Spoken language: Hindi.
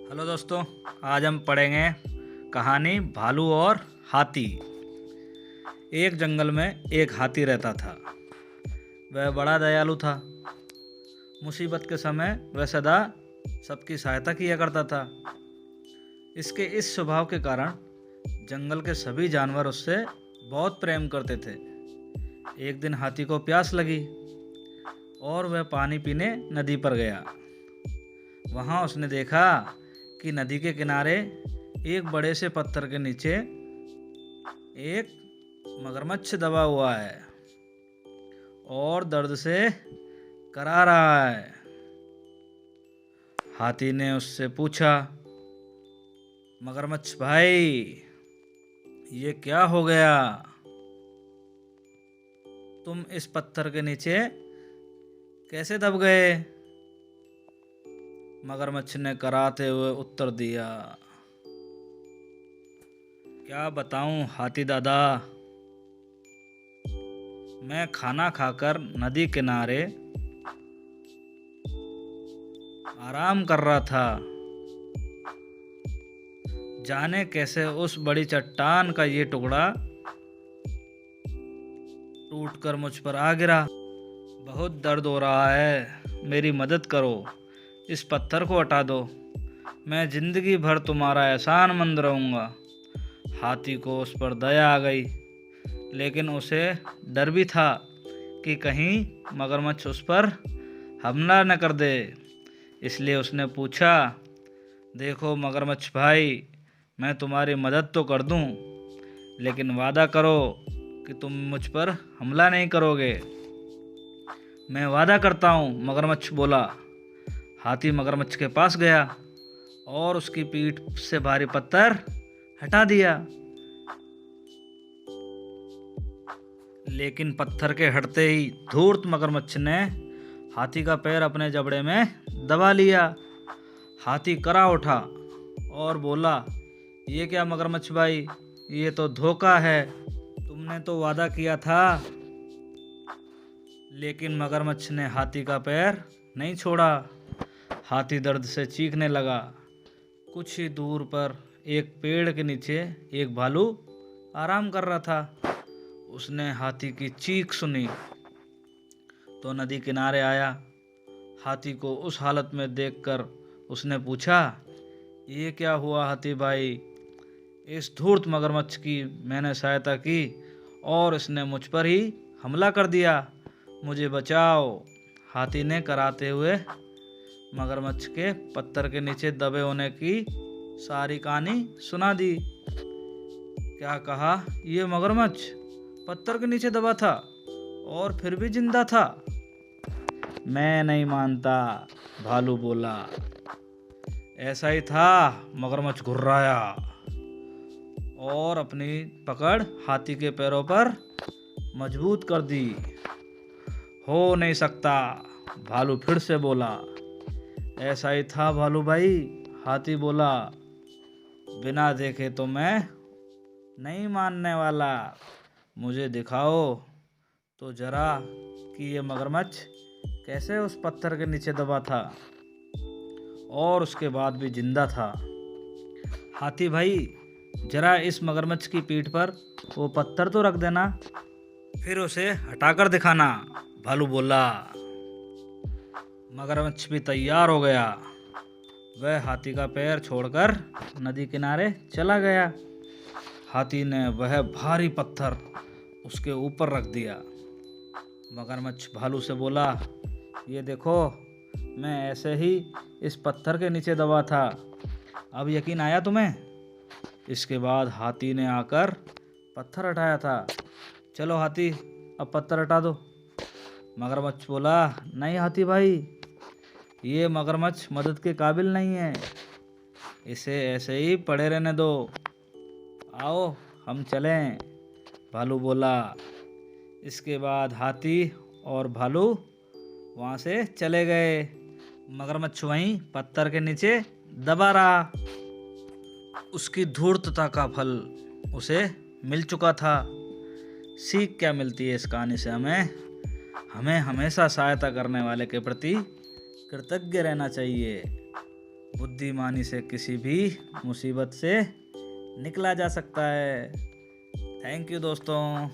हेलो दोस्तों, आज हम पढ़ेंगे कहानी भालू और हाथी। एक जंगल में एक हाथी रहता था। वह बड़ा दयालु था। मुसीबत के समय वह सदा सबकी सहायता किया करता था। इसके इस स्वभाव के कारण जंगल के सभी जानवर उससे बहुत प्रेम करते थे। एक दिन हाथी को प्यास लगी और वह पानी पीने नदी पर गया। वहाँ उसने देखा कि नदी के किनारे एक बड़े से पत्थर के नीचे एक मगरमच्छ दबा हुआ है और दर्द से करा रहा है। हाथी ने उससे पूछा, मगरमच्छ भाई, ये क्या हो गया? तुम इस पत्थर के नीचे कैसे दब गए? मगरमच्छ ने कराते हुए उत्तर दिया, क्या बताऊं हाथी दादा, मैं खाना खाकर नदी किनारे आराम कर रहा था। जाने कैसे उस बड़ी चट्टान का ये टुकड़ा टूटकर मुझ पर आ गिरा। बहुत दर्द हो रहा है, मेरी मदद करो, इस पत्थर को हटा दो, मैं जिंदगी भर तुम्हारा एहसानमंद रहूँगा। हाथी को उस पर दया आ गई, लेकिन उसे डर भी था कि कहीं मगरमच्छ उस पर हमला न कर दे। इसलिए उसने पूछा, देखो मगरमच्छ भाई, मैं तुम्हारी मदद तो कर दूं, लेकिन वादा करो कि तुम मुझ पर हमला नहीं करोगे। मैं वादा करता हूँ, मगरमच्छ बोला। हाथी मगरमच्छ के पास गया और उसकी पीठ से भारी पत्थर हटा दिया। लेकिन पत्थर के हटते ही धूर्त मगरमच्छ ने हाथी का पैर अपने जबड़े में दबा लिया। हाथी करा उठा और बोला, ये क्या मगरमच्छ भाई, ये तो धोखा है, तुमने तो वादा किया था। लेकिन मगरमच्छ ने हाथी का पैर नहीं छोड़ा। हाथी दर्द से चीखने लगा। कुछ ही दूर पर एक पेड़ के नीचे एक भालू आराम कर रहा था। उसने हाथी की चीख सुनी तो नदी किनारे आया। हाथी को उस हालत में देखकर उसने पूछा, ये क्या हुआ हाथी भाई? इस धूर्त मगरमच्छ की मैंने सहायता की और इसने मुझ पर ही हमला कर दिया, मुझे बचाओ। हाथी ने कराते हुए मगरमच्छ के पत्थर के नीचे दबे होने की सारी कहानी सुना दी। क्या कहा, ये मगरमच्छ पत्थर के नीचे दबा था और फिर भी जिंदा था? मैं नहीं मानता, भालू बोला। ऐसा ही था, मगरमच्छ घुर्राया और अपनी पकड़ हाथी के पैरों पर मजबूत कर दी। हो नहीं सकता, भालू फिर से बोला। ऐसा ही था भालू भाई, हाथी बोला। बिना देखे तो मैं नहीं मानने वाला, मुझे दिखाओ तो जरा कि ये मगरमच्छ कैसे उस पत्थर के नीचे दबा था और उसके बाद भी जिंदा था। हाथी भाई, जरा इस मगरमच्छ की पीठ पर वो पत्थर तो रख देना, फिर उसे हटाकर दिखाना, भालू बोला। मगरमच्छ भी तैयार हो गया। वह हाथी का पैर छोड़कर नदी किनारे चला गया। हाथी ने वह भारी पत्थर उसके ऊपर रख दिया। मगरमच्छ भालू से बोला, ये देखो, मैं ऐसे ही इस पत्थर के नीचे दबा था, अब यकीन आया तुम्हें? इसके बाद हाथी ने आकर पत्थर हटाया था। चलो हाथी, अब पत्थर हटा दो। मगरमच्छ बोला, नहीं हाथी भाई, ये मगरमच्छ मदद के काबिल नहीं है, इसे ऐसे ही पड़े रहने दो, आओ हम चलें, भालू बोला। इसके बाद हाथी और भालू वहाँ से चले गए। मगरमच्छ वहीं पत्थर के नीचे दबा रहा। उसकी धूर्तता का फल उसे मिल चुका था। सीख क्या मिलती है इस कहानी से हमें? हमें हमेशा सहायता करने वाले के प्रति कृतज्ञ रहना चाहिए। बुद्धिमानी से किसी भी मुसीबत से निकला जा सकता है। थैंक यू दोस्तों।